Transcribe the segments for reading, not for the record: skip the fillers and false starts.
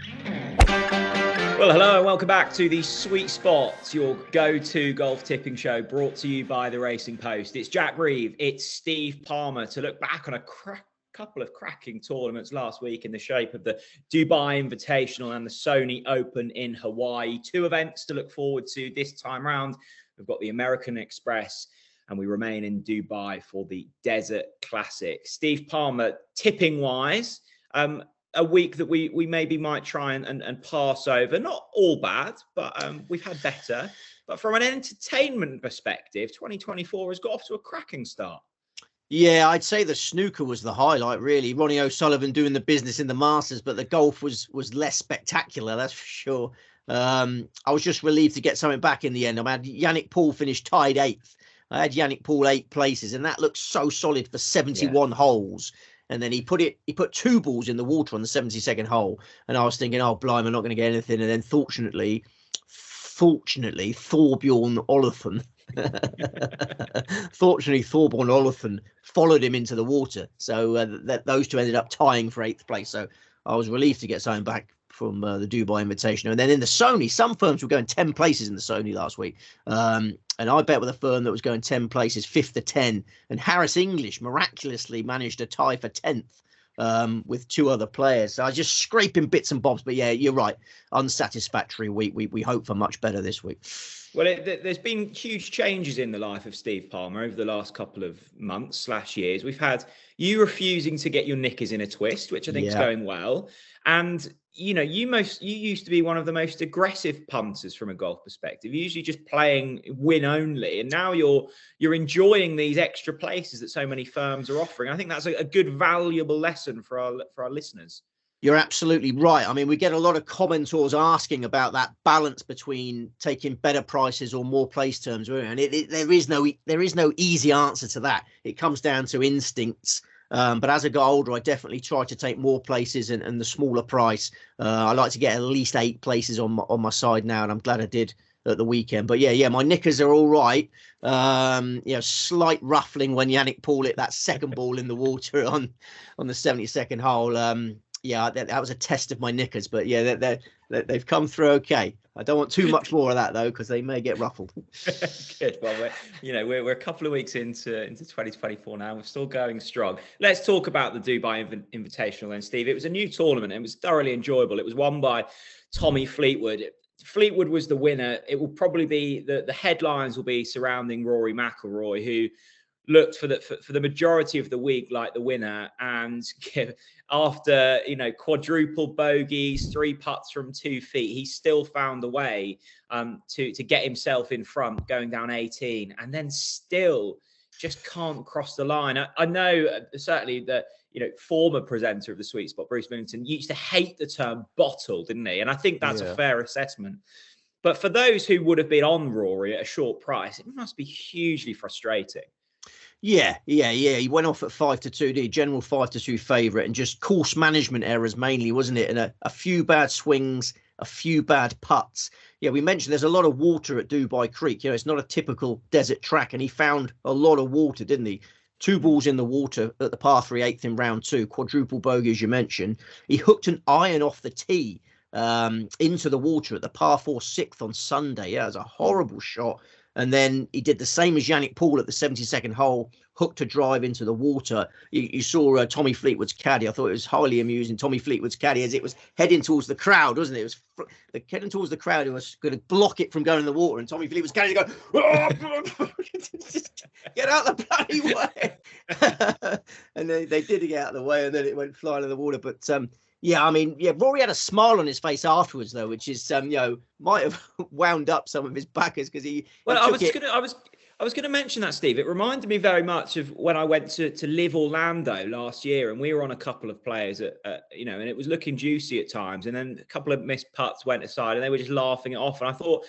Well, hello and welcome back to the Sweet Spot, your go-to golf tipping show brought to you by the Racing Post. It's Jack Reeve, it's Steve Palmer to look back on a couple of cracking tournaments last week in the shape of the Dubai Invitational and the Sony Open in Hawaii. Two events to look forward to this time round. We've got the American Express and we remain in Dubai for the Desert Classic. Steve Palmer, tipping-wise, a week that we maybe might try and pass over. Not all bad, but we've had better. But from an entertainment perspective, 2024 has got off to a cracking start. Yeah, I'd say the snooker was the highlight, really. Ronnie O'Sullivan doing the business in the Masters, but the golf was less spectacular, that's for sure. I was just relieved to get something back in the end. I had Yannick Paul finished tied 8th. I had Yannick Paul 8 places, and that looked so solid for 71 holes. And then he put 2 balls in the water on the 72nd hole. And I was thinking, oh, blimey, I'm not going to get anything. And then fortunately, Thorbjorn Olafsson, followed him into the water. So those two ended up tying for 8th place. So I was relieved to get something back from the Dubai Invitational. And then in the Sony, some firms were going 10 places in the Sony last week. And I bet with a firm that was going 10 places, 5th to 10. And Harris English miraculously managed to tie for 10th with 2 other players. So I was just scraping bits and bobs. But yeah, you're right. Unsatisfactory week. We hope for much better this week. Well, there's been huge changes in the life of Steve Palmer over the last couple of months / years. We've had you refusing to get your knickers in a twist, which I think is going well. And, you know, you used to be one of the most aggressive punters from a golf perspective, usually just playing win only. And now you're enjoying these extra places that so many firms are offering. I think that's a good, valuable lesson for our listeners. You're absolutely right. I mean, we get a lot of commenters asking about that balance between taking better prices or more place terms. And there is no easy answer to that. It comes down to instincts. But as I got older, I definitely try to take more places and the smaller price. I like to get at least 8 places on my side now, and I'm glad I did at the weekend. But yeah, my knickers are all right. Slight ruffling when Yannick Paul hit that second ball in the water on the 72nd hole. Yeah, that was a test of my knickers, but yeah, they've come through okay. I don't want too much more of that though, because they may get ruffled. Good. Well, we're a couple of weeks into 2024 now. We're still going strong. Let's talk about the Dubai Invitational then, Steve. It was a new tournament. It was thoroughly enjoyable. It was won by Tommy Fleetwood. Fleetwood was the winner. It will probably be the headlines will be surrounding Rory McIlroy, who looked for the majority of the week like the winner, and after quadruple bogeys, 3 putts from 2 feet, he still found a way to get himself in front, going down 18, and then still just can't cross the line. I know certainly that former presenter of the Sweet Spot, Bruce Millington, used to hate the term bottle, didn't he? And I think that's a fair assessment. But for those who would have been on Rory at a short price, it must be hugely frustrating. Yeah. He went off at 5-2, the general 5-2 favourite, and just course management errors mainly, wasn't it? And a few bad swings, a few bad putts. Yeah, we mentioned there's a lot of water at Dubai Creek. It's not a typical desert track, and he found a lot of water, didn't he? 2 balls in the water at the par 3 8th in round 2, quadruple bogey, as you mentioned. He hooked an iron off the tee into the water at the par 4 6th on Sunday. Yeah, it was a horrible shot. And then he did the same as Yannick Paul at the 72nd hole, hooked a drive into the water. You saw Tommy Fleetwood's caddy. I thought it was highly amusing. Tommy Fleetwood's caddy, as it was heading towards the crowd, wasn't it? It was heading towards the crowd. It was going to block it from going in the water. And Tommy Fleetwood's caddy go, get out the bloody way. And they did get out of the way, and then it went flying in the water. But Rory had a smile on his face afterwards, though, which is, might have wound up some of his backers because he. Well, I was going to mention that, Steve. It reminded me very much of when I went to Live Orlando last year, and we were on a couple of players and it was looking juicy at times, and then a couple of missed putts went aside, and they were just laughing it off. And I thought,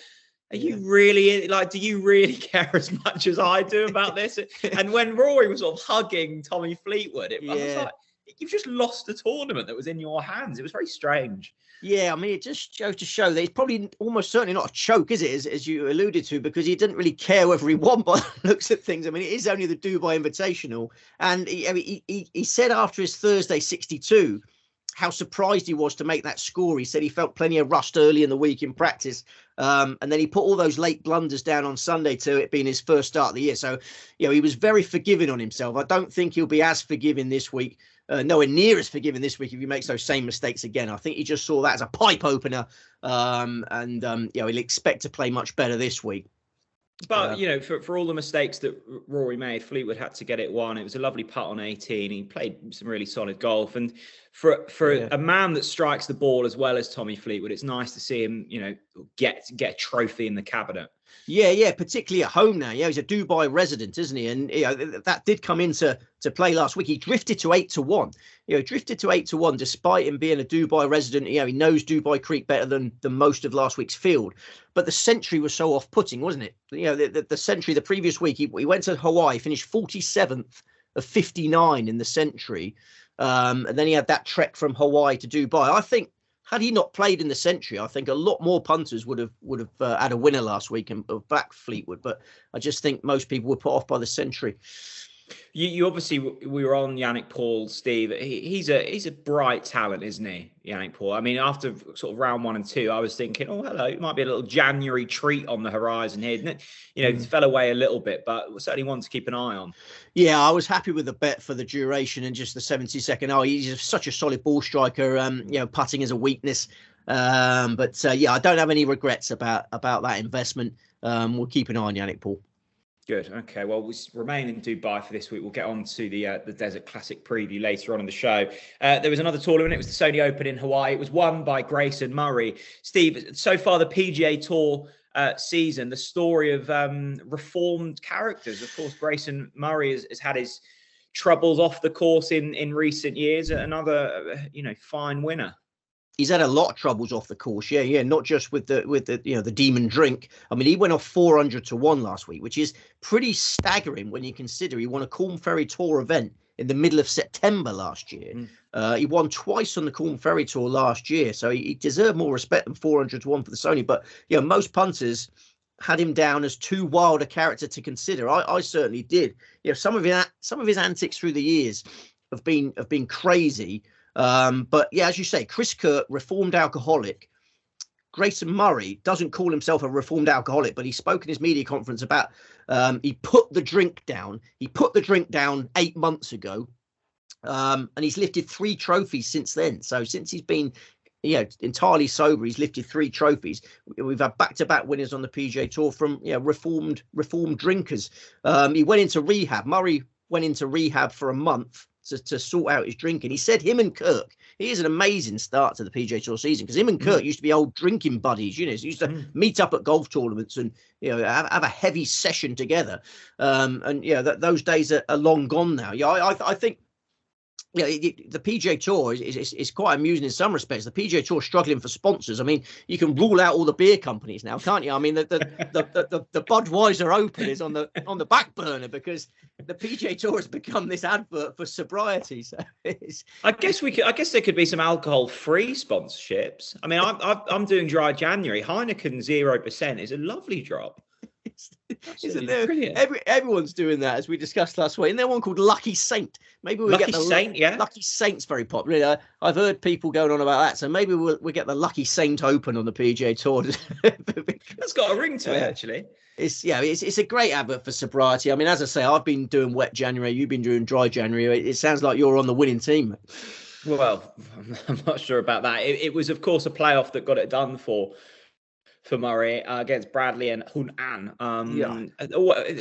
are you really do you really care as much as I do about this? And when Rory was sort of hugging Tommy Fleetwood, I was like, you've just lost a tournament that was in your hands. It was very strange. Yeah, I mean, it just goes to show that it's probably almost certainly not a choke, is it, as you alluded to, because he didn't really care whether he won by looks at things. I mean, it is only the Dubai Invitational. And he said after his Thursday 62 how surprised he was to make that score. He said he felt plenty of rust early in the week in practice. And then he put all those late blunders down on Sunday to it being his first start of the year. So, he was very forgiving on himself. I don't think he'll be as forgiving this week. Nowhere near as forgiving this week if he makes those same mistakes again. I think he just saw that as a pipe opener. He'll expect to play much better this week. But, for all the mistakes that Rory made, Fleetwood had to get it won. It was a lovely putt on 18. He played some really solid golf. And for a man that strikes the ball as well as Tommy Fleetwood, it's nice to see him, get a trophy in the cabinet. Yeah, particularly at home now. Yeah, he's a Dubai resident, isn't he? And that did come into play last week. He drifted to 8-1. Drifted to 8-1 despite him being a Dubai resident. He knows Dubai Creek better than most of last week's field. But the century was so off-putting, wasn't it? The century the previous week, he went to Hawaii, finished 47th of 59 in the century, and then he had that trek from Hawaii to Dubai. I think, had he not played in the century, I think a lot more punters would have had a winner last week and back Fleetwood. But I just think most people were put off by the century. You obviously, we were on Yannick Paul, Steve. He's a bright talent, isn't he, Yannick Paul? I mean, after sort of round 1 and 2, I was thinking, oh, hello, it might be a little January treat on the horizon here, didn't it? It fell away a little bit, but certainly one to keep an eye on. Yeah, I was happy with the bet for the duration and just the 70-second. Oh, he's such a solid ball striker. Putting is a weakness. I don't have any regrets about that investment. We'll keep an eye on Yannick Paul. Good. Okay. Well, we remain in Dubai for this week. We'll get on to the Desert Classic preview later on in the show. There was another tournament. It was the Sony Open in Hawaii. It was won by Grayson Murray. Steve, so far the PGA Tour season, the story of reformed characters. Of course, Grayson Murray has had his troubles off the course in recent years. Another, fine winner. He's had a lot of troubles off the course. Yeah. Not just with the demon drink. I mean, he went off 400-1 last week, which is pretty staggering when you consider he won a Corn Ferry Tour event in the middle of September last year. He won twice on the Corn Ferry Tour last year, so he deserved more respect than 400-1 for the Sony. But most punters had him down as too wild a character to consider. I certainly did. Some of his antics through the years have been crazy. But as you say, Chris Kirk, reformed alcoholic. Grayson Murray doesn't call himself a reformed alcoholic, but he spoke in his media conference about he put the drink down. He put the drink down 8 months ago, and he's lifted 3 trophies since then. So since he's been entirely sober, he's lifted 3 trophies. We've had back-to-back winners on the PGA Tour from reformed drinkers. He went into rehab. Murray went into rehab for a month to sort out his drinking. He said him and Kirk, he is an amazing start to the PGA Tour season, because him and Kirk used to be old drinking buddies. So used to meet up at golf tournaments and have a heavy session together. Those days are long gone now. I think the PGA Tour is quite amusing in some respects. The PGA Tour is struggling for sponsors. I mean, you can rule out all the beer companies now, can't you? I mean, the Budweiser Open is on the back burner because the PGA Tour has become this advert for sobriety. So I guess there could be some alcohol-free sponsorships. I mean, I'm doing Dry January. Heineken 0% is a lovely drop. Isn't there? Brilliant. Everyone's doing that, as we discussed last week. And there one called Lucky Saint. Maybe we'll get the Saint. Yeah, Lucky Saint's very popular. I've heard people going on about that, so maybe we'll get the Lucky Saint Open on the PGA Tour. That's got a ring to it, actually. It's a great advert for sobriety. I mean, as I say, I've been doing Wet January. You've been doing Dry January. It sounds like you're on the winning team. Well, I'm not sure about that. It was, of course, a playoff that got it done for Murray against Bradley and Hun An.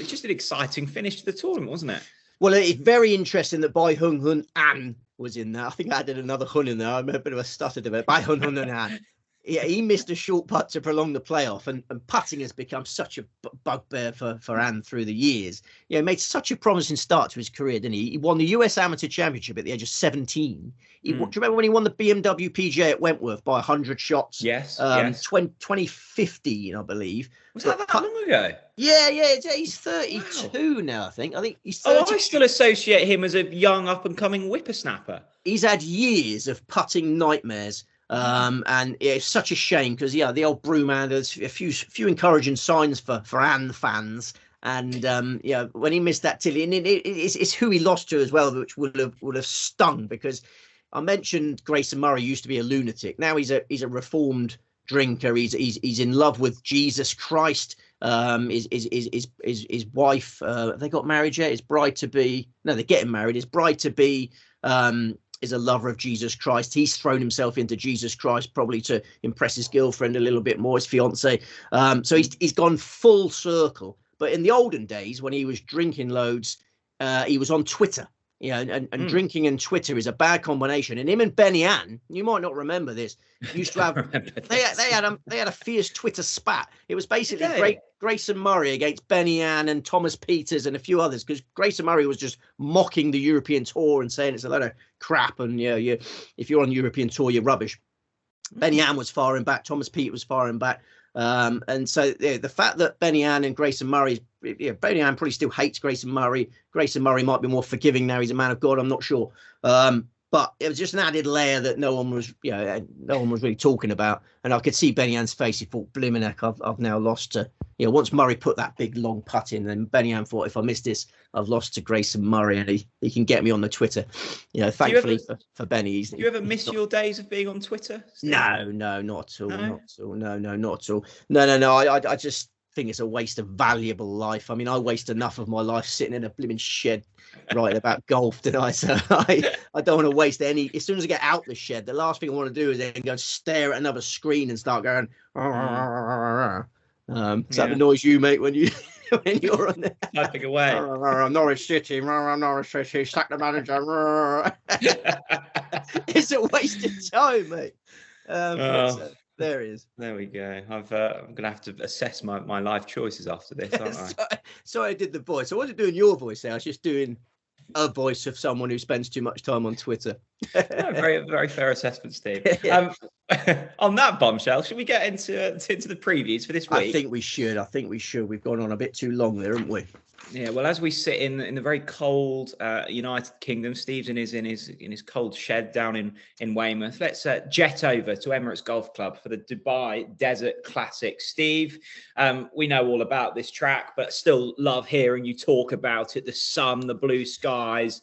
Just an exciting finish to the tournament, wasn't it? Well, it's very interesting that Bai Hun An was in there. I think I added another Hun in there. I'm a bit of a stutter to it. Bai Hun An. Yeah, he missed a short putt to prolong the playoff, and putting has become such a bugbear for An through the years. He made such a promising start to his career, didn't he? He won the US Amateur Championship at the age of 17. Do you remember when he won the BMW PGA at Wentworth by 100 shots? Yes. 2015, I believe. Was that long ago? Yeah. He's 32 now, I think. He's 32. I still associate him as a young up-and-coming whippersnapper. He's had years of putting nightmares. And it's such a shame because the old brewman, there's a few encouraging signs for An fans, and when he missed that Tilly, and it's who he lost to as well, which would have stung, because I mentioned Grayson Murray used to be a lunatic. Now he's a reformed drinker. He's in love with Jesus Christ. His wife, they got married yet? His bride to be, no, they're getting married. His bride to be is a lover of Jesus Christ. He's thrown himself into Jesus Christ probably to impress his girlfriend a little bit more, his fiance. So he's gone full circle. But in the olden days, when he was drinking loads, he was on Twitter. And drinking and Twitter is a bad combination. And him and Benny Ann, you might not remember this, used to have they had a fierce Twitter spat. It was basically Grayson Murray against Benny Ann and Thomas Peters and a few others, because Grayson Murray was just mocking the European tour and saying it's a load of crap, and if you're on the European tour, you're rubbish. Benny Ann was firing back, Thomas Peters was firing back. And so the fact that Benny Ann and Grayson Murray, Benny Ann probably still hates Grayson Murray. Grayson Murray might be more forgiving now. He's a man of God. I'm not sure. But it was just an added layer that no one was really talking about. And I could see Benny Ann's face. He thought, blimmin' heck, I've now lost to, once Murray put that big long putt in, then Benny Ann thought, if I miss this, I've lost to Grayson Murray, and he can get me on the Twitter. Thankfully for Benny. Do you ever miss your days of being on Twitter, Steve? No, not at all. No? Not at all. No, not at all. No. I just think it's a waste of valuable life. I mean, I waste enough of my life sitting in a blooming shed writing about golf, didn't I? So I don't want to waste any. As soon as I get out the shed, the last thing I want to do is then go and stare at another screen and start going. Is that the noise you make when you're on there? Typing away. Norwich City, sack the manager. It's a waste of time, mate. There it is. There we go. I'm going to have to assess my life choices after this, aren't I? So I did the voice. I wasn't doing your voice there. I was just doing a voice of someone who spends too much time on Twitter. Very, very fair assessment, Steve. On that bombshell, should we get into the previews for this week? I think we should. We've gone on a bit too long there, haven't we? Yeah, well, as we sit in the very cold United Kingdom, Steve's in his cold shed down in Weymouth. Let's jet over to Emirates Golf Club for the Dubai Desert Classic. Steve, we know all about this track, but still love hearing you talk about it. The sun, the blue skies.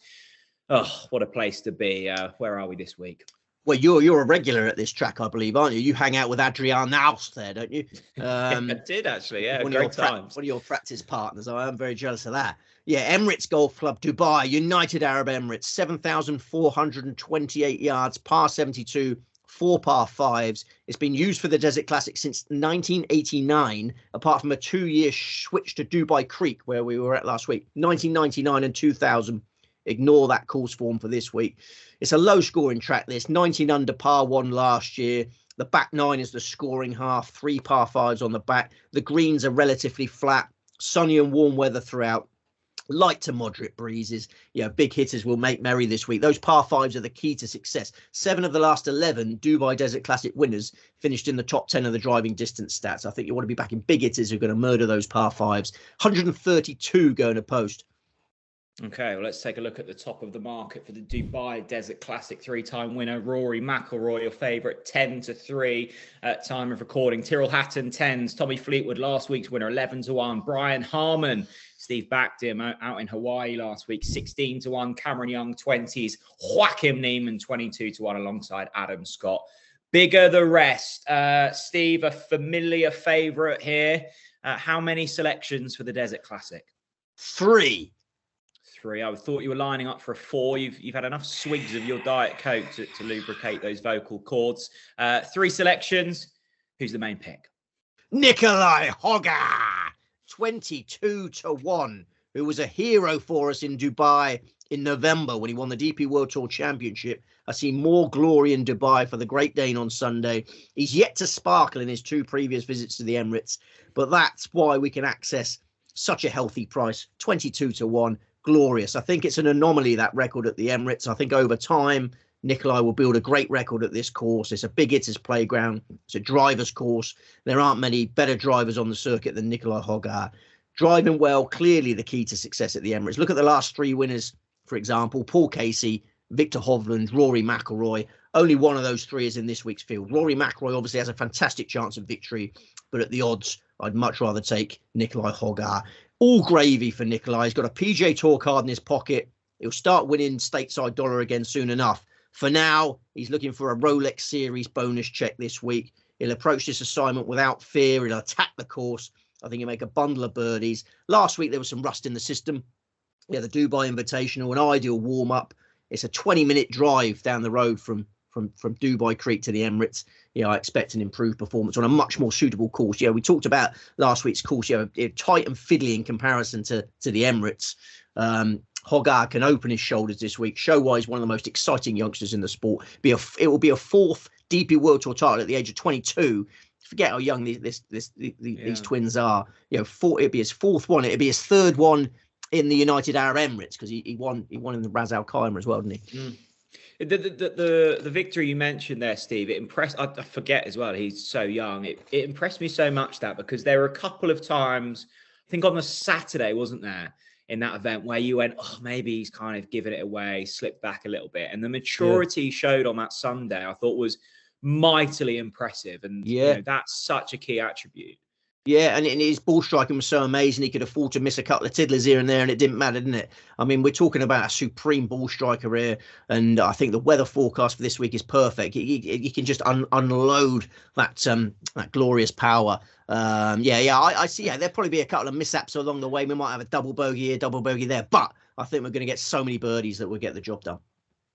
Oh, what a place to be. Where are we this week? Well, you're a regular at this track, I believe, aren't you? You hang out with Adrian Naus there, don't you? I did, actually, yeah. Great times. One of your practice partners. I am very jealous of that. Yeah, Emirates Golf Club, Dubai, United Arab Emirates, 7,428 yards, par 72, 4 par 5s. It's been used for the Desert Classic since 1989, apart from a 2-year switch to Dubai Creek, where we were at last week, 1999 and 2000. Ignore that course form for this week. It's a low scoring track, this 19 under par 1 last year. The back 9 is the scoring half, 3 par 5s on the back. The greens are relatively flat, sunny and warm weather throughout. Light to moderate breezes. Big hitters will make merry this week. Those par 5s are the key to success. 7 of the last 11 Dubai Desert Classic winners finished in the top 10 of the driving distance stats. I think you want to be backing big hitters who are going to murder those par 5s. 132 going to post. Okay, well, let's take a look at the top of the market for the Dubai Desert Classic. 3-time winner Rory McIlroy, your favourite, 10-3 at time of recording. Tyrrell Hatton, 10s. Tommy Fleetwood, last week's winner, 11-1. Brian Harman, Steve backed him out in Hawaii last week, 16-1. Cameron Young, 20s. Joaquim Neiman, 22-1 alongside Adam Scott. Bigger the rest. Steve, a familiar favourite here. How many selections for the Desert Classic? 3. I thought you were lining up for a 4. You've had enough swigs of your Diet Coke to lubricate those vocal cords. 3 selections. Who's the main pick? Nikolai Hoga, 22-1, who was a hero for us in Dubai in November when he won the DP World Tour Championship. I see more glory in Dubai for the Great Dane on Sunday. He's yet to sparkle in his 2 previous visits to the Emirates, but that's why we can access such a healthy price, 22-1. Glorious. I think it's an anomaly, that record at the Emirates. I think over time, Nikolai will build a great record at this course. It's a big hitters playground. It's a driver's course. There aren't many better drivers on the circuit than Nikolai Hoga. Driving well, clearly the key to success at the Emirates. Look at the last 3 winners, for example, Paul Casey, Victor Hovland, Rory McIlroy. Only one of those 3 is in this week's field. Rory McIlroy obviously has a fantastic chance of victory, but at the odds, I'd much rather take Nikolai Hoga. All gravy for Nikolai. He's got a PGA Tour card in his pocket. He'll start winning stateside dollar again soon enough. For now, he's looking for a Rolex Series bonus check this week. He'll approach this assignment without fear. He'll attack the course. I think he'll make a bundle of birdies. Last week, there was some rust in the system. Yeah, the Dubai Invitational, an ideal warm-up. It's a 20-minute drive down the road from Dubai Creek to the Emirates. I expect an improved performance on a much more suitable course. We talked about last week's course, tight and fiddly in comparison to the Emirates. Hogar can open his shoulders this week. Show-wise, one of the most exciting youngsters in the sport. It will be a fourth DP World Tour title at the age of 22. Forget how young these twins are. It'd be his fourth one. It'd be his third one in the United Arab Emirates, because he won in the Ras Al Khaimah as well, didn't he? Mm. The victory you mentioned there, Steve, it impressed. I forget as well. He's so young. It impressed me so much because there were a couple of times, I think on the Saturday, wasn't there, in that event where you went, oh, maybe he's kind of given it away, slipped back a little bit, and the maturity he showed on that Sunday, I thought was mightily impressive, and that's such a key attribute. Yeah, and his ball striking was so amazing. He could afford to miss a couple of tiddlers here and there, and it didn't matter, didn't it? I mean, we're talking about a supreme ball striker here, and I think the weather forecast for this week is perfect. He can just unload that glorious power. I see. Yeah, there'll probably be a couple of mishaps along the way. We might have a double bogey here, double bogey there, but I think we're going to get so many birdies that we'll get the job done.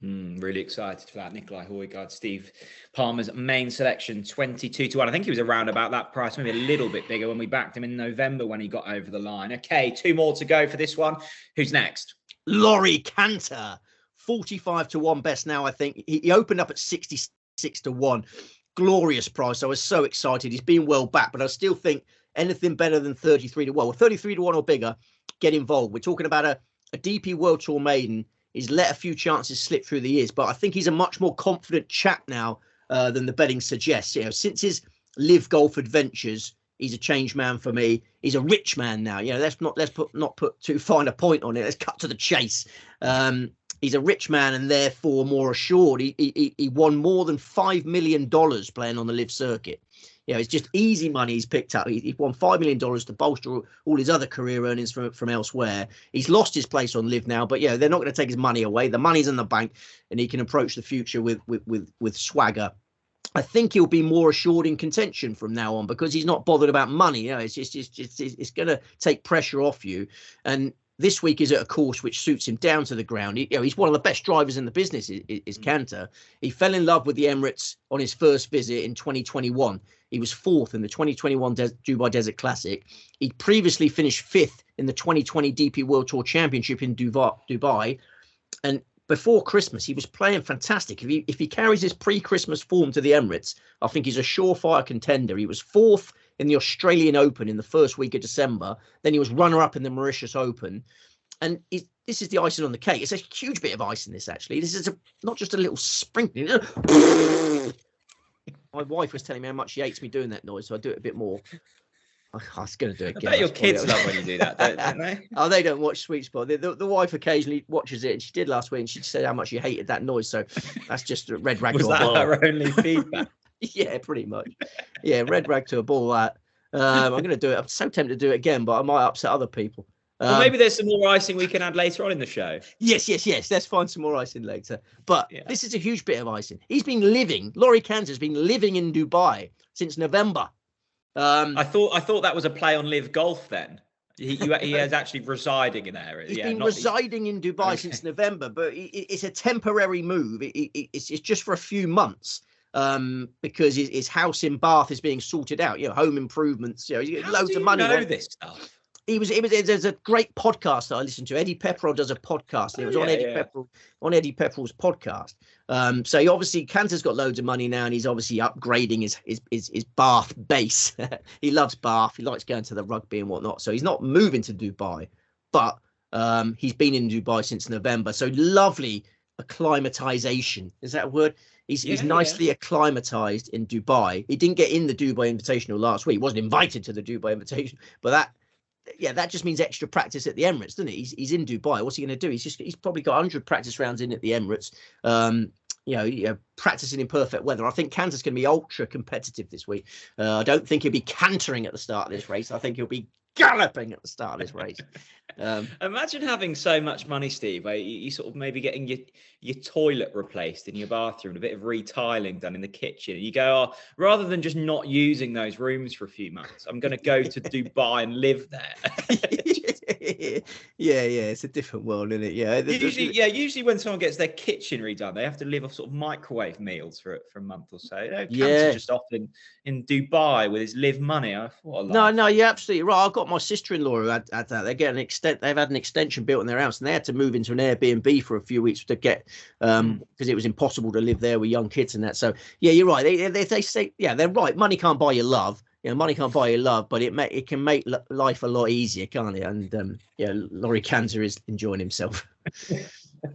Really excited for that. Nicolai Højgaard, Steve Palmer's main selection, 22-1. I think he was around about that price, maybe a little bit bigger when we backed him in November when he got over the line. Okay, 2 more to go for this one. Who's next? Laurie Canter, 45-1 best now, I think. He opened up at 66-1. Glorious price. I was so excited. He's been well back, but I still think anything better than 33-1. Well, 33-1 or bigger, get involved. We're talking about a DP World Tour maiden. He's let a few chances slip through the years, but I think he's a much more confident chap now than the betting suggests. Since his live golf adventures, he's a changed man for me. He's a rich man now. Let's not put too fine a point on it. Let's cut to the chase. He's a rich man and therefore more assured. He won more than $5 million playing on the live circuit. It's just easy money he's picked up. He won $5 million to bolster all his other career earnings from elsewhere. He's lost his place on live now, but they're not going to take his money away. The money's in the bank, and he can approach the future with swagger. I think he'll be more assured in contention from now on because he's not bothered about money. It's going to take pressure off you. And this week is at a course which suits him down to the ground. He's one of the best drivers in the business, is Canter. He fell in love with the Emirates on his first visit in 2021. He was 4th in the 2021 Dubai Desert Classic. He previously finished 5th in the 2020 DP World Tour Championship in Dubai. And before Christmas, he was playing fantastic. If he carries his pre-Christmas form to the Emirates, I think he's a surefire contender. He was 4th in the Australian Open in the first week of December. Then he was runner-up in the Mauritius Open. And this is the icing on the cake. It's a huge bit of ice in this, actually. This is not just a little sprinkling. My wife was telling me how much she hates me doing that noise, so I do it a bit more. I was going to do it again. I bet your kids love when you do that, don't they? Oh, they don't watch Sweet Spot. The wife occasionally watches it, and she did last week, and she said how much she hated that noise. So that's just a red rag. Was to a that ball. her only feedback? Yeah, pretty much. Yeah, red rag to a ball. That I'm going to do it. I'm so tempted to do it again, but I might upset other people. Well, maybe there's some more icing we can add later on in the show. Yes. Let's find some more icing later. But This is a huge bit of icing. Laurie Canter's been living in Dubai since November. I thought that was a play on live golf then. He is actually residing in there. He's been residing in Dubai since November, but it's a temporary move. It's just for a few months. Because his house in Bath is being sorted out, home improvements, he's got loads of money. Know this stuff? There's a great podcast that I listen to. Eddie Pepperell does a podcast. It was on Eddie Pepperell's podcast. So he obviously, Canter's got loads of money now, and he's obviously upgrading his Bath base. He loves Bath. He likes going to the rugby and whatnot. So he's not moving to Dubai, but he's been in Dubai since November. So lovely acclimatization. Is that a word? He's nicely acclimatized in Dubai. He didn't get in the Dubai Invitational last week. He wasn't invited to the Dubai Invitational, but that just means extra practice at the Emirates, doesn't it? He's in Dubai. What's he going to do? He's probably got 100 practice rounds in at the Emirates. Practicing in perfect weather. I think Canter's going to be ultra competitive this week. I don't think he'll be cantering at the start of this race. I think he'll be galloping at the start of this race. Imagine having so much money, Steve. You sort of maybe getting your toilet replaced in your bathroom, a bit of retiling done in the kitchen. And you go, oh, rather than just not using those rooms for a few months, I'm going to go to Dubai and live there. yeah, it's a different world, isn't it? Yeah. Usually when someone gets their kitchen redone, they have to live off sort of microwave meals for a month or so. Cancer just off in Dubai with his live money. I thought, no, you're absolutely right. I've got my sister-in-law who had that. They get they've had an extension built in their house, and they had to move into an Airbnb for a few weeks to get because it was impossible to live there with young kids and that. So yeah, you're right. They say, yeah, they're right. Money can't buy you love. Money can't buy you love, but it can make life a lot easier, can't it? And Laurie Cantor is enjoying himself.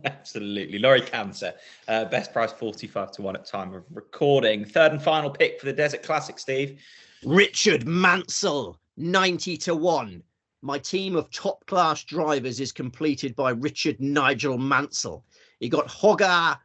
Absolutely. Laurie Cantor, best price 45 to 1 at time of recording. Third and final pick for the Desert Classic, Steve. Richard Mansell, 90 to 1. My team of top class drivers is completed by Richard Nigel Mansell. He got Hogarth,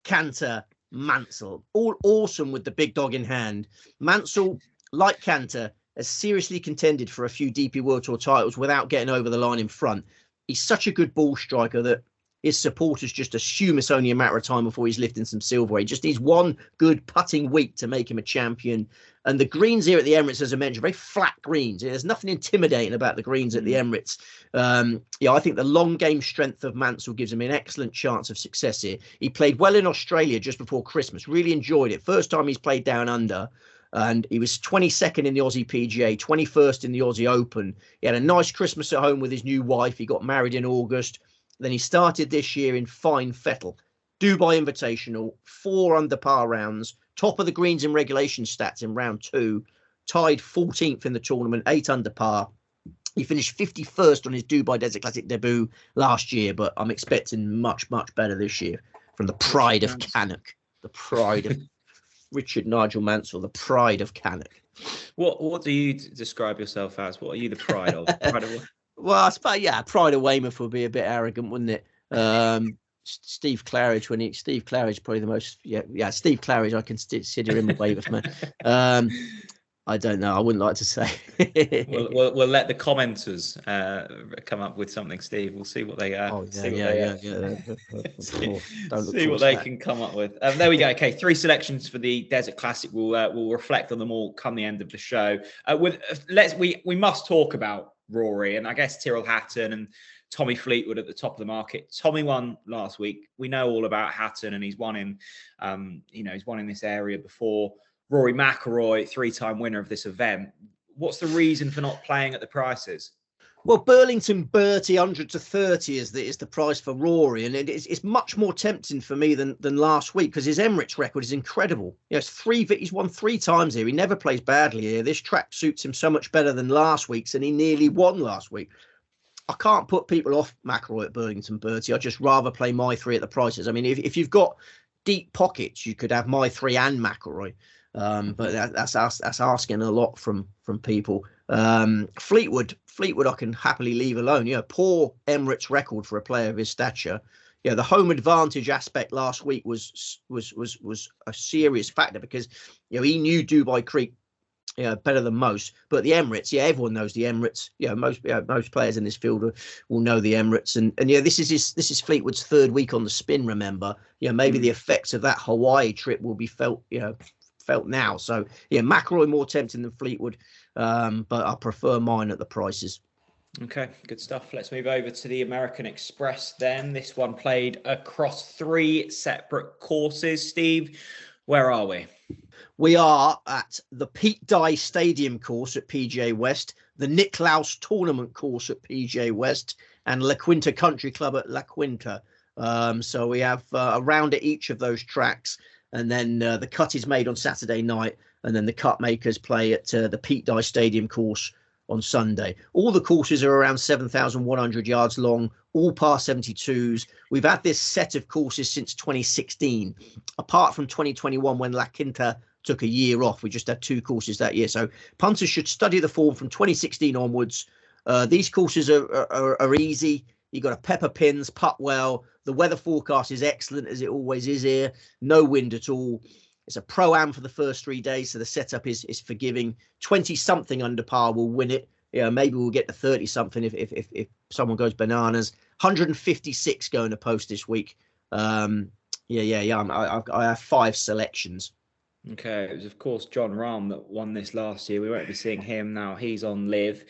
Cantor, Mansell, all awesome with the big dog in hand. Mansell, like Cantor, has seriously contended for a few DP World Tour titles without getting over the line in front. He's such a good ball striker that his supporters just assume it's only a matter of time before he's lifting some silverware. He just needs one good putting week to make him a champion. And the greens here at the Emirates, as I mentioned, very flat greens. There's nothing intimidating about the greens at the Emirates. I think the long game strength of Mansell gives him an excellent chance of success here. He played well in Australia just before Christmas. Really enjoyed it. First time he's played down under. And he was 22nd in the Aussie PGA, 21st in the Aussie Open. He had a nice Christmas at home with his new wife. He got married in August. Then he started this year in fine fettle. Dubai Invitational, 4 under par rounds, top of the greens and regulation stats in round 2, tied 14th in the tournament, 8 under par. He finished 51st on his Dubai Desert Classic debut last year, but I'm expecting much, much better this year from the pride of Cannock, the pride of Richard Nigel Mansell, the pride of Cannock. What do you describe yourself as? What are you the pride of? Pride of what? Well, I suppose, pride of Weymouth would be a bit arrogant, wouldn't it? Steve Claridge, Steve Claridge, probably the most, Steve Claridge, I consider him a Weymouth man. I don't know. I wouldn't like to say. we'll let the commenters come up with something, Steve. We'll see what they see what they can come up with. There we go. Okay, 3 selections for the Desert Classic. We'll reflect on them all come the end of the show. We must talk about Rory and I guess Tyrrell Hatton and Tommy Fleetwood at the top of the market. Tommy won last week. We know all about Hatton, and he's won in, he's won in this area before. Rory McIlroy, 3-time winner of this event. What's the reason for not playing at the prices? Well, Burlington Bertie 100 to 30 is the price for Rory, and it's much more tempting for me than last week because his Emirates record is incredible. He's won 3 times here. He never plays badly here. This track suits him so much better than last week's, and he nearly won last week. I can't put people off McIlroy at Burlington Bertie. I'd just rather play my 3 at the prices. I mean, if you've got deep pockets, you could have my 3 and McIlroy. But that's asking a lot from people. Fleetwood I can happily leave alone. Poor Emirates record for a player of his stature. The home advantage aspect last week was a serious factor because he knew Dubai Creek better than most. But the Emirates, everyone knows the Emirates. Most players in this field will know the Emirates, and this is Fleetwood's 3rd week on the spin. Remember, maybe the effects of that Hawaii trip will be felt now. So McIlroy more tempting than Fleetwood, but I prefer mine at the prices. Okay, good stuff. Let's move over to the American Express then. This one played across 3 separate courses. Steve, where are we? We are at the Pete Dye Stadium course at PGA West, the Nicklaus Tournament course at PGA West, and La Quinta Country Club at La Quinta. So we have a round at each of those tracks. And then the cut is made on Saturday night, and then the cut makers play at the Pete Dye Stadium course on Sunday. All the courses are around 7,100 yards long, all par 72s. We've had this set of courses since 2016, apart from 2021 when La Quinta took a year off. We just had 2 courses that year. So punters should study the form from 2016 onwards. These courses are easy. You got to pepper pins, putt well. The weather forecast is excellent, as it always is here. No wind at all. It's a pro-am for the first 3 days, so the setup is forgiving. 20-something under par will win it. Yeah, maybe we'll get to 30 something if someone goes bananas. 156 going to post this week. I have 5 selections. Okay, it was of course John Rahm that won this last year. We won't be seeing him now. He's on live.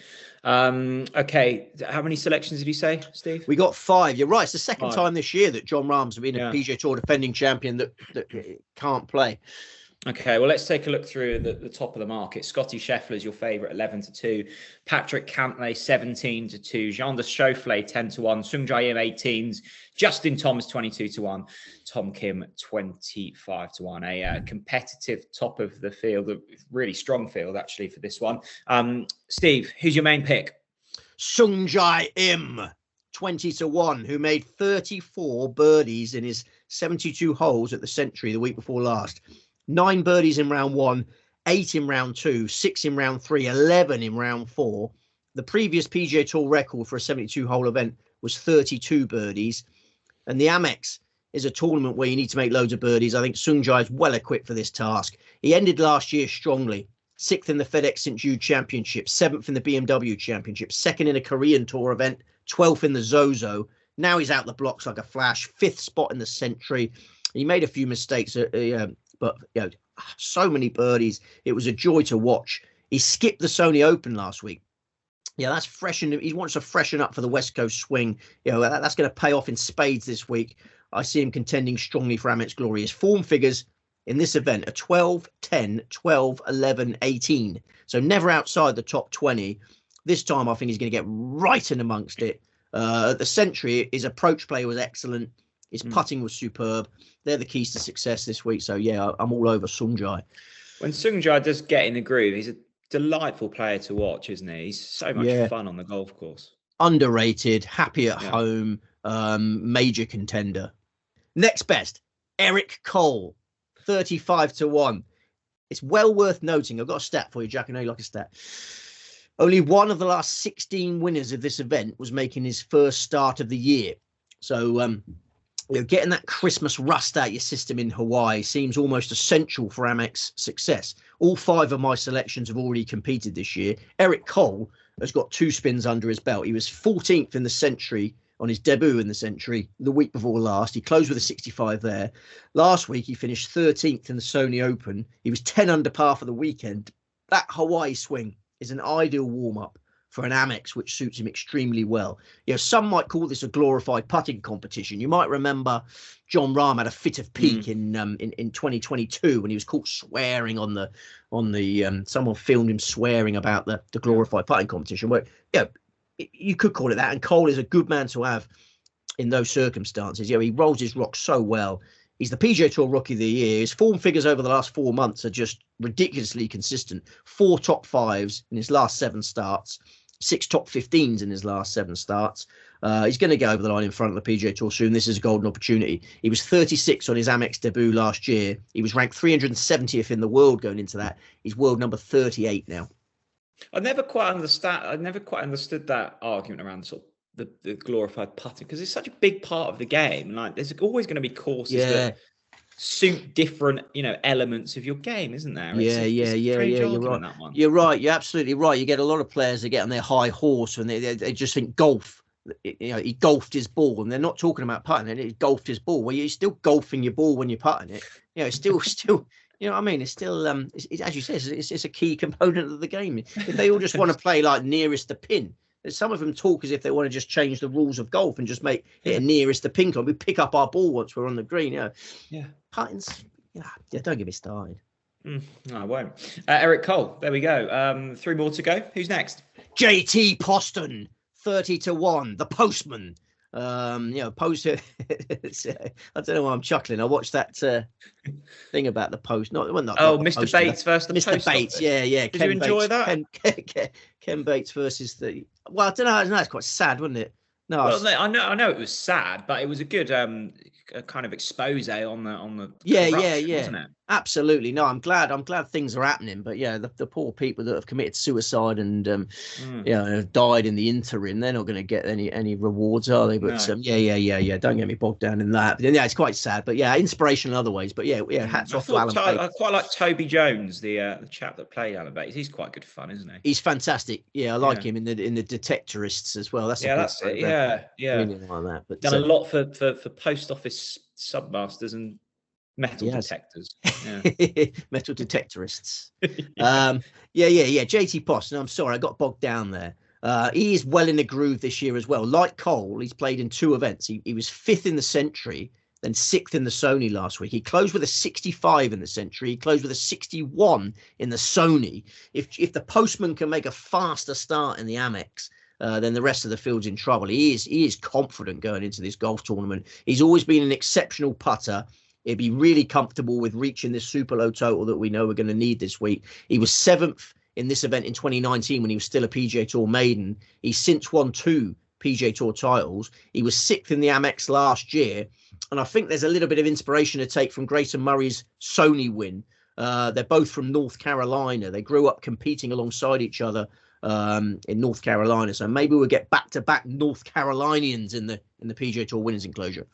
Okay, how many selections did you say, Steve? We got 5. You're right. It's the second 5. time this year that John Rahm's been a PGA Tour defending champion that can't play. Okay, well, let's take a look through the top of the market. Scotty Scheffler's your favourite, 11-2. Patrick Cantlay, 17-2. Jean de Chaufflet, 10-1. Sung Jae Im, 18s. Justin Thomas, 22-1. Tom Kim, 25-1. A competitive top of the field, a really strong field, actually, for this one. Steve, who's your main pick? Sung Jae Im, 20-1, who made 34 birdies in his 72 holes at the Century the week before last. 9 birdies in round 1, 8 in round 2, 6 in round 3, 11 in round 4. The previous PGA Tour record for a 72-hole event was 32 birdies. And the Amex is a tournament where you need to make loads of birdies. I think Sung Jae is well equipped for this task. He ended last year strongly. 6th in the FedEx St. Jude Championship, 7th in the BMW Championship, 2nd in a Korean Tour event, 12th in the Zozo. Now he's out the blocks like a flash. 5th spot in the Century. He made a few mistakes, but so many birdies. It was a joy to watch. He skipped the Sony Open last week. Yeah, that's freshened. He wants to freshen up for the West Coast swing. That's going to pay off in spades this week. I see him contending strongly for Amex Glory. His form figures in this event are 12, 10, 12, 11, 18. So never outside the top 20. This time, I think he's going to get right in amongst it. The Century, his approach play was excellent. His putting was superb. They're the keys to success this week. So, yeah, I'm all over Sung Jae. When Sung Jae does get in the groove, he's a delightful player to watch, isn't he? He's so much fun on the golf course. Underrated, happy at home, major contender. Next best, Eric Cole, 35-1. It's well worth noting. I've got a stat for you, Jack. I know you like a stat. Only one of the last 16 winners of this event was making his first start of the year. So, getting that Christmas rust out your system in Hawaii seems almost essential for Amex success. All 5 of my selections have already competed this year. Eric Cole has got 2 spins under his belt. He was 14th in the Century on his debut in the Century the week before last. He closed with a 65 there. Last week, he finished 13th in the Sony Open. He was 10 under par for the weekend. That Hawaii swing is an ideal warm-up for an Amex, which suits him extremely well. Some might call this a glorified putting competition. You might remember John Rahm had a fit of pique in 2022 when he was caught swearing on the someone filmed him swearing about the glorified putting competition. Where you could call it that. And Cole is a good man to have in those circumstances. He rolls his rock so well. He's the PGA Tour Rookie of the Year. His form figures over the last 4 months are just ridiculously consistent. 4 top 5s in his last 7 starts. 6 top 15s in his last 7 starts. He's going to go over the line in front of the PGA Tour soon. This is a golden opportunity. He was 36 on his Amex debut last year. He was ranked 370th in the world going into that. He's world number 38 now. I never quite understood that argument around sort of the glorified putting, because it's such a big part of the game. Like, there's always going to be courses that suit different, elements of your game, isn't there? You're right. That one. You're right. You're absolutely right. You get a lot of players that get on their high horse and they just think golf. He golfed his ball, and they're not talking about putting it. He golfed his ball. Well, you're still golfing your ball when you're putting it. It's still. You know what I mean? It's still, as you say, it's a key component of the game. If they all just want to play like nearest the pin, some of them talk as if they want to just change the rules of golf and just make it a nearest the pin club. We pick up our ball once we're on the green. Putting's, don't get me started. No, I won't. Eric Cole, there we go. 3 more to go. Who's next? JT Poston, 30-1, the postman. Post. I don't know why I'm chuckling. I watched that thing about the post. Not Mr. Bates versus the Mr. Bates. Yeah. Did you enjoy that? Ken Bates versus the. Well, I don't know. No, it's quite sad, wasn't it? No, I know it was sad, but it was a good kind of expose on the yeah, wasn't it? Absolutely. No, I'm glad things are happening. But yeah, the poor people that have committed suicide and have died in the interim, they're not going to get any rewards, are they? But No. yeah. Don't get me bogged down in that. But yeah, it's quite sad. But yeah, inspiration in other ways. But yeah, hats off to Alan Bates. I quite like Toby Jones, the chap that played Alan Bates. He's quite good fun, isn't he? He's fantastic. Yeah, I like him in the Detectorists as well. That's it. Yeah. Really like that. But done a lot for post office submasters and metal detectors. Yeah. Metal detectorists. JT Poston, I'm sorry, I got bogged down there. He is well in the groove this year as well. Like Cole, he's played in 2 events. He was 5th in the Century, then 6th in the Sony last week. He closed with a 65 in the Century. He closed with a 61 in the Sony. If the Postman can make a faster start in the Amex, then the rest of the field's in trouble. He is confident going into this golf tournament. He's always been an exceptional putter. He'd be really comfortable with reaching this super low total that we know we're going to need this week. He was 7th in this event in 2019 when he was still a PGA Tour maiden. He's since won 2 PGA Tour titles. He was 6th in the Amex last year. And I think there's a little bit of inspiration to take from Grayson Murray's Sony win. They're both from North Carolina. They grew up competing alongside each other in North Carolina. So maybe we'll get back-to-back North Carolinians in the PGA Tour winners enclosure.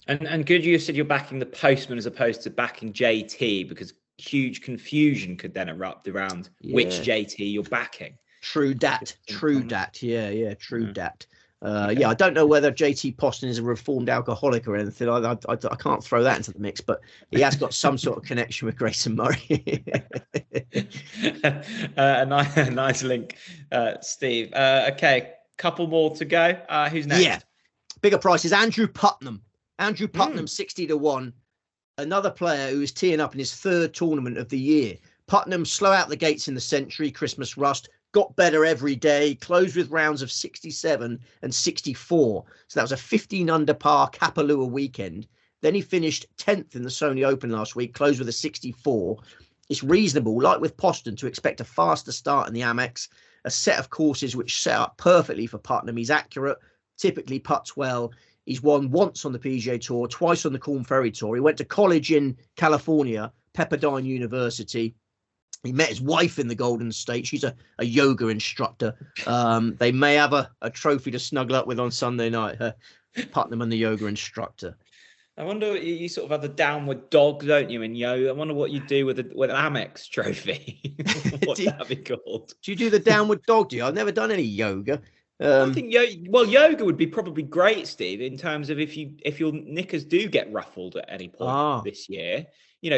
And good you said you're backing the Postman as opposed to backing JT, because huge confusion could then erupt around which JT you're backing. True dat. Yeah, true dat. I don't know whether JT Poston is a reformed alcoholic or anything. I can't throw that into the mix, but he has got some sort of connection with Grayson Murray. A nice link, Steve. Okay, couple more to go. Who's next? Yeah, bigger prices. Andrew Putnam, 60-1. Another player who is teeing up in his 3rd tournament of the year. Putnam slow out the gates in the Century, Christmas rust. Got better every day, closed with rounds of 67 and 64. So that was a 15 under par Kapalua weekend. Then he finished 10th in the Sony Open last week, closed with a 64. It's reasonable, like with Poston, to expect a faster start in the Amex, a set of courses which set up perfectly for Putnam. He's accurate, typically putts well. He's won once on the PGA Tour, twice on the Corn Ferry Tour. He went to college in California, Pepperdine University. He met his wife in the Golden State. She's a yoga instructor. They may have a trophy to snuggle up with on Sunday night, Putnam and the yoga instructor. I wonder, you sort of have the downward dog, don't you, in yoga? I wonder what you do with an Amex trophy. What would that be called? Do you do the downward dog, do you? I've never done any yoga. I think yoga would be probably great, Steve, in terms of if your knickers do get ruffled at any point this year,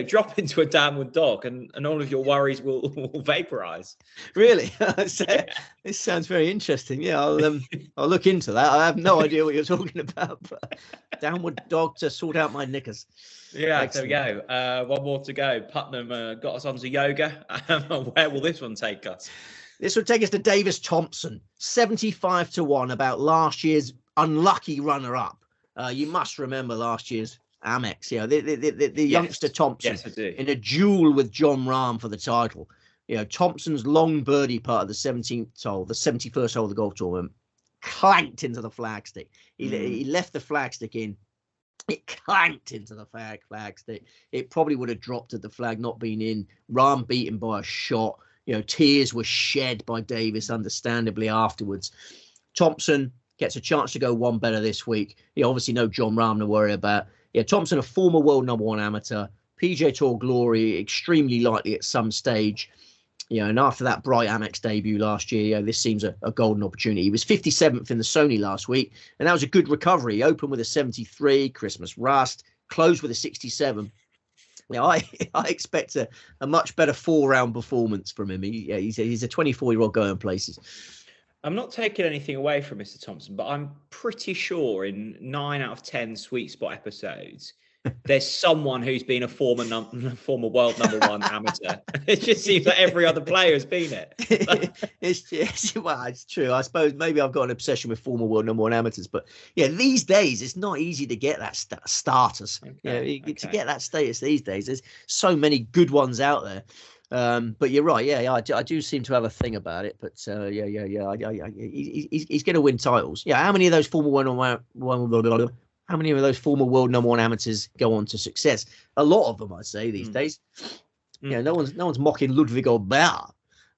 drop into a downward dog and all of your worries will vaporize. Really? This sounds very interesting. Yeah, I'll look into that. I have no idea what you're talking about, but downward dog to sort out my knickers. Yeah, excellent. There we go. One more to go. Putnam got us onto yoga. Where will this one take us? This would take us to Davis Thompson, 75-1, about last year's unlucky runner-up. You must remember last year's Amex. The youngster Thompson. Yes, I do. In a duel with John Rahm for the title. Thompson's long birdie part of the 17th hole, the 71st hole of the golf tournament, clanked into the flagstick. He left the flagstick in. It clanked into the flagstick. It probably would have dropped had the flag not been in. Rahm beat him by a shot. Tears were shed by Davis, understandably, afterwards. Thompson gets a chance to go one better this week. Obviously no John Rahm to worry about. Thompson, a former world #1 amateur, PGA Tour glory, extremely likely at some stage. And after that bright Amex debut last year, this seems a golden opportunity. He was 57th in the Sony last week, and that was a good recovery. He opened with a 73, Christmas rust, closed with a 67. I expect a much better 4-round performance from him. He's a 24-year-old going places. I'm not taking anything away from Mr. Thompson, but I'm pretty sure in 9 out of 10 Sweet Spot episodes, there's someone who's been a former world #1 amateur. It just seems like every other player has been it. It's true. I suppose maybe I've got an obsession with former world #1 amateurs, but these days it's not easy to get that status. To get that status these days, there's so many good ones out there. But you're right. I do seem to have a thing about it. But he's going to win titles. How many of those former How many of those former world number one amateurs go on to success? A lot of them, I'd say, these days. Yeah, no one's mocking Ludwig Aubert.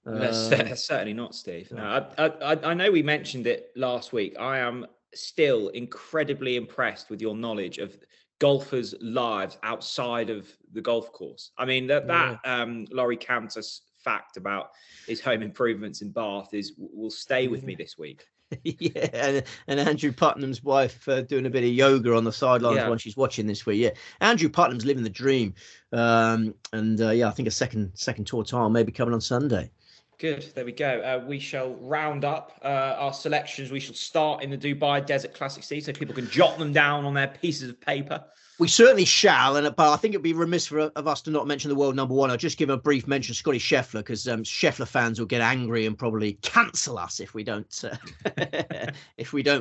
Certainly not, Steve. No, I know we mentioned it last week. I am still incredibly impressed with your knowledge of golfers' lives outside of the golf course. I mean, that Laurie Cantor's fact about his home improvements in Bath will stay with me this week. Yeah, and Andrew Putnam's wife doing a bit of yoga on the sidelines while she's watching this week. Yeah, Andrew Putnam's living the dream, I think a second tour time maybe coming on Sunday. Good. There we go. We shall round up our selections. We shall start in the Dubai Desert Classic Steve, so people can jot them down on their pieces of paper. We certainly shall, but I think it'd be remiss of us to not mention the world number one. I'll just give a brief mention of Scotty Scheffler, because Scheffler fans will get angry and probably cancel us if we don't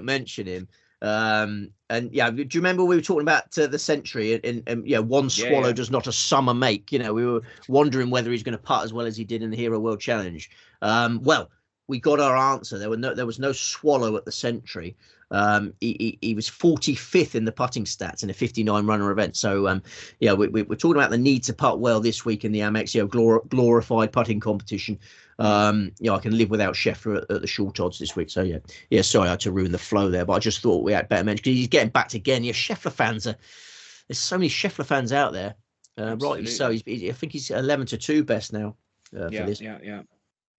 mention him. Do you remember we were talking about the Century and one swallow does not a summer make? We were wondering whether he's going to putt as well as he did in the Hero World Challenge. Well, we got our answer. There was no swallow at the Century. He was 45th in the putting stats in a 59 runner event. So we're talking about the need to putt well this week in the Amex glorified putting competition. I can live without Scheffler at the short odds this week. So sorry I had to ruin the flow there, but I just thought we had better mention, because he's getting backed again. Scheffler fans there's so many Scheffler fans out there. Rightly so. I think he's 11-2 best now for this. Yeah.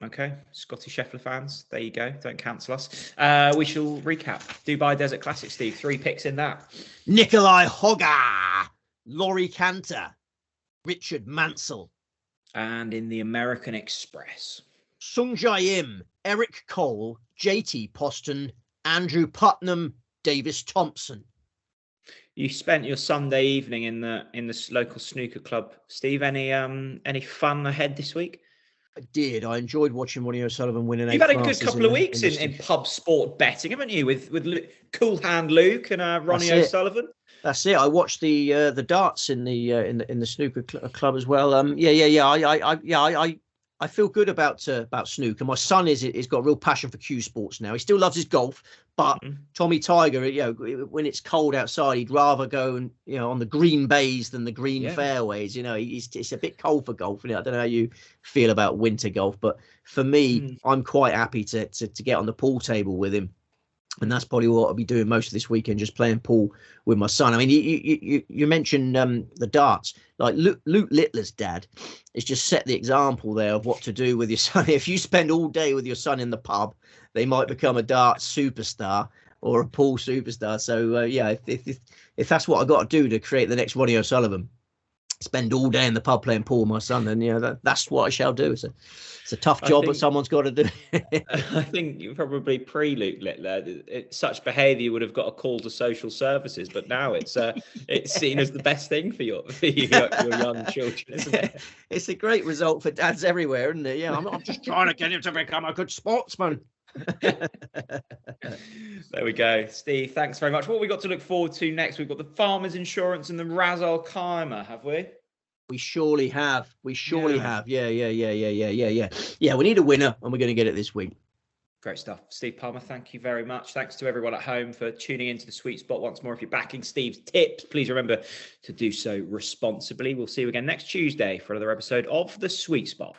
Okay, Scotty Scheffler fans, there you go. Don't cancel us. We shall recap Dubai Desert Classic, Steve. 3 picks in that. Nikolai Hogger, Laurie Cantor, Richard Mansell. And in the American Express, Sung Jae Im, Eric Cole, JT Poston, Andrew Putnam, Davis Thompson. You spent your Sunday evening in the local snooker club, Steve. Any fun ahead this week? I did. I enjoyed watching Ronnie O'Sullivan win an. You've had a good couple of weeks in pub sport betting, haven't you? With Cool Hand Luke and Ronnie O'Sullivan. That's it. I watched the darts in the snooker club as well. I feel good about snooker. My son is got a real passion for cue sports now. He still loves his golf, but Tommy Tiger, when it's cold outside, he'd rather go and on the green bays than the green fairways. It's a bit cold for golf. I don't know how you feel about winter golf, but for me, I'm quite happy to get on the pool table with him. And that's probably what I'll be doing most of this weekend, just playing pool with my son. I mean, you mentioned the darts. Like Luke Littler's dad has just set the example there of what to do with your son. If you spend all day with your son in the pub, they might become a darts superstar or a pool superstar. So, if that's what I got to do to create the next Ronnie O'Sullivan, spend all day in the pub playing pool with my son, then that's what I shall do. It's a tough job, but someone's got to do it. I think you probably pre-Luke Littler, such behaviour would have got a call to social services, but now it's seen as the best thing for your young children, isn't it? It's a great result for dads everywhere, isn't it? Yeah, I'm just trying to get him to become a good sportsman. There we go. Steve, thanks very much. What have we got to look forward to next? We've got the Farmers Insurance and the Ras Al Khaimah, have we? We surely have. Yeah. Yeah, we need a winner, and we're going to get it this week. Great stuff. Steve Palmer, thank you very much. Thanks to everyone at home for tuning into the Sweet Spot once more. If you're backing Steve's tips, please remember to do so responsibly. We'll see you again next Tuesday for another episode of the Sweet Spot.